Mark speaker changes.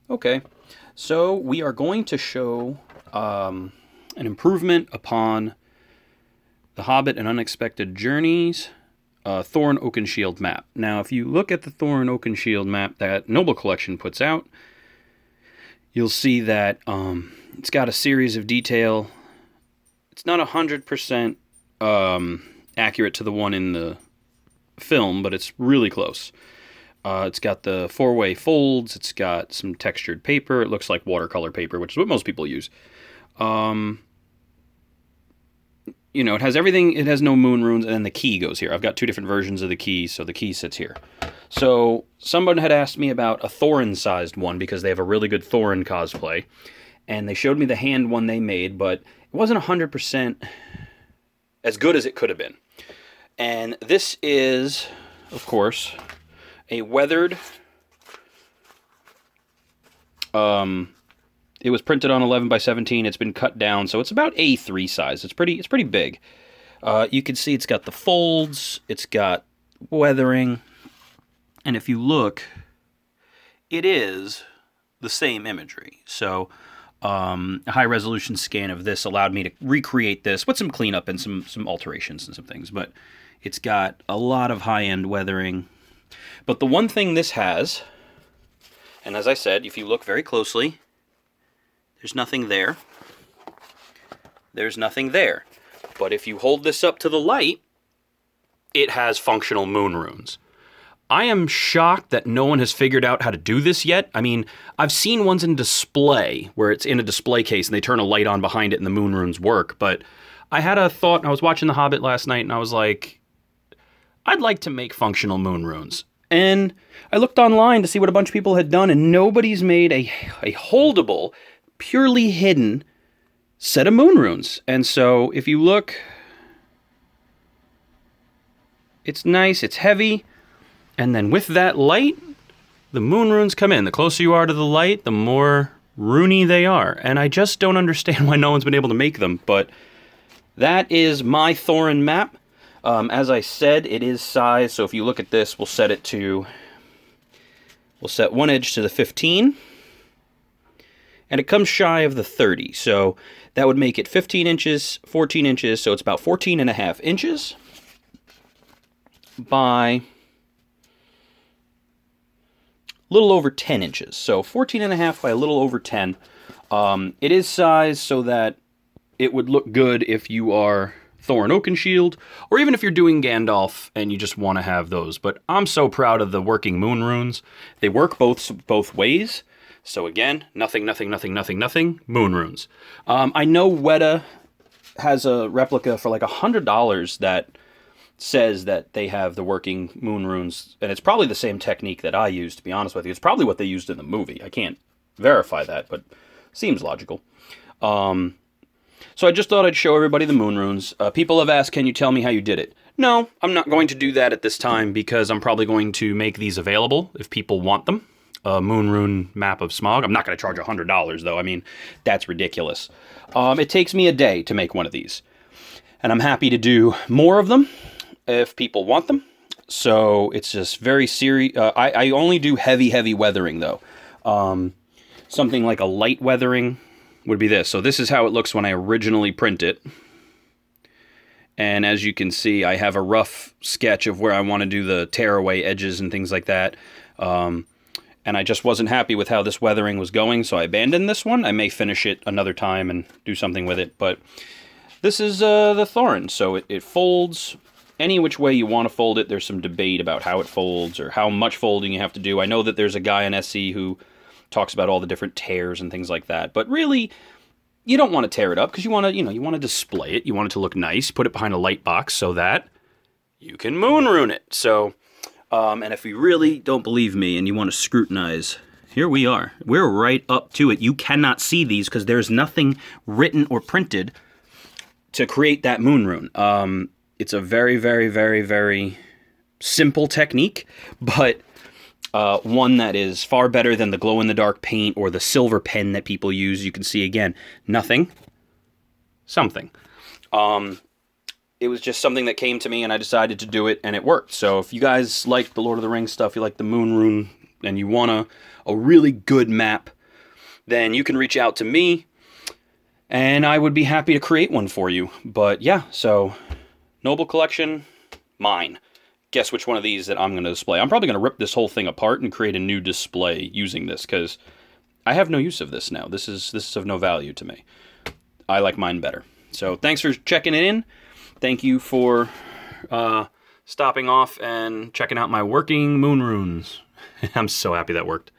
Speaker 1: Okay, so we are going to show an improvement upon the Hobbit and Unexpected Journeys Thorin Oakenshield map. Now, if you look at the Thorin Oakenshield map that Noble Collection puts out, you'll see that it's got a series of detail. It's not 100% accurate to the one in the film, but it's really close. It's got the four-way folds. It's got some textured paper. It looks like watercolor paper, which is what most people use. It has everything. It has no moon runes, and then the key goes here. I've got two different versions of the key, so the key sits here. So someone had asked me about a Thorin-sized one because they have a really good Thorin cosplay, and they showed me the hand one they made, but it wasn't 100% as good as it could have been. And this is, of course, a weathered. It was printed on 11 by 17. It's been cut down, so it's about A3 size. It's pretty big. You can see it's got the folds. It's got weathering, and if you look, it is the same imagery. So a high resolution scan of this allowed me to recreate this with some cleanup and some alterations and some things. But it's got a lot of high-end weathering. But the one thing this has, and as I said, if you look very closely, there's nothing there. There's nothing there. But if you hold this up to the light, it has functional moon runes. I am shocked that no one has figured out how to do this yet. I mean, I've seen ones in display, where it's in a display case and they turn a light on behind it and the moon runes work. But I had a thought, I was watching The Hobbit last night, and I was like, I'd like to make functional moon runes. And I looked online to see what a bunch of people had done, and nobody's made a holdable, purely hidden set of moon runes. And so if you look, it's nice, it's heavy, and then with that light, the moon runes come in. The closer you are to the light, the more runey they are. And I just don't understand why no one's been able to make them, but that is my Thorin map. As I said, it is size, so if you look at this, we'll set one edge to the 15, and it comes shy of the 30, so that would make it 15 inches, 14 inches, so it's about 14 and a half inches by a little over 10 inches, so 14 and a half by a little over 10. It is sized so that it would look good if you are Thorin Oakenshield, or even if you're doing Gandalf and you just want to have those. But I'm so proud of the working moon runes. They work both ways. So again, nothing, moon runes. I know Weta has a replica for like $100 that says that they have the working moon runes, and it's probably the same technique that I used, to be honest with you. It's probably what they used in the movie. I can't verify that, but seems logical. So I just thought I'd show everybody the moon runes. People have asked, can you tell me how you did it? No, I'm not going to do that at this time because I'm probably going to make these available if people want them. A moon rune map of Smog. I'm not going to charge $100 though. I mean, that's ridiculous. It takes me a day to make one of these. And I'm happy to do more of them if people want them. So it's just very serious. I only do heavy weathering though. Something like a light weathering would be this. So this is how it looks when I originally print it. And as you can see, I have a rough sketch of where I want to do the tearaway edges and things like that. And I just wasn't happy with how this weathering was going, so I abandoned this one. I may finish it another time and do something with it, but this is the Thorin. So it folds any which way you want to fold it. There's some debate about how it folds or how much folding you have to do. I know that there's a guy in SC who talks about all the different tears and things like that. But really, you don't want to tear it up because you want to display it. You want it to look nice. Put it behind a light box so that you can moon rune it. So, and if you really don't believe me and you want to scrutinize, here we are. We're right up to it. You cannot see these because there's nothing written or printed to create that moon rune. It's a very simple technique, but one that is far better than the glow-in-the-dark paint or the silver pen that people use. You can see, again, nothing, something. It was just something that came to me, and I decided to do it, and it worked. So if you guys like the Lord of the Rings stuff, you like the moon rune, and you want a really good map then you can reach out to me, and I would be happy to create one for you. But yeah, so Noble Collection, mine. Guess which one of these that I'm going to display. I'm probably going to rip this whole thing apart and create a new display using this, because I have no use of this now. This is of no value to me. I like mine better. So thanks for checking in. Thank you for stopping off and checking out my working moon runes. I'm so happy that worked.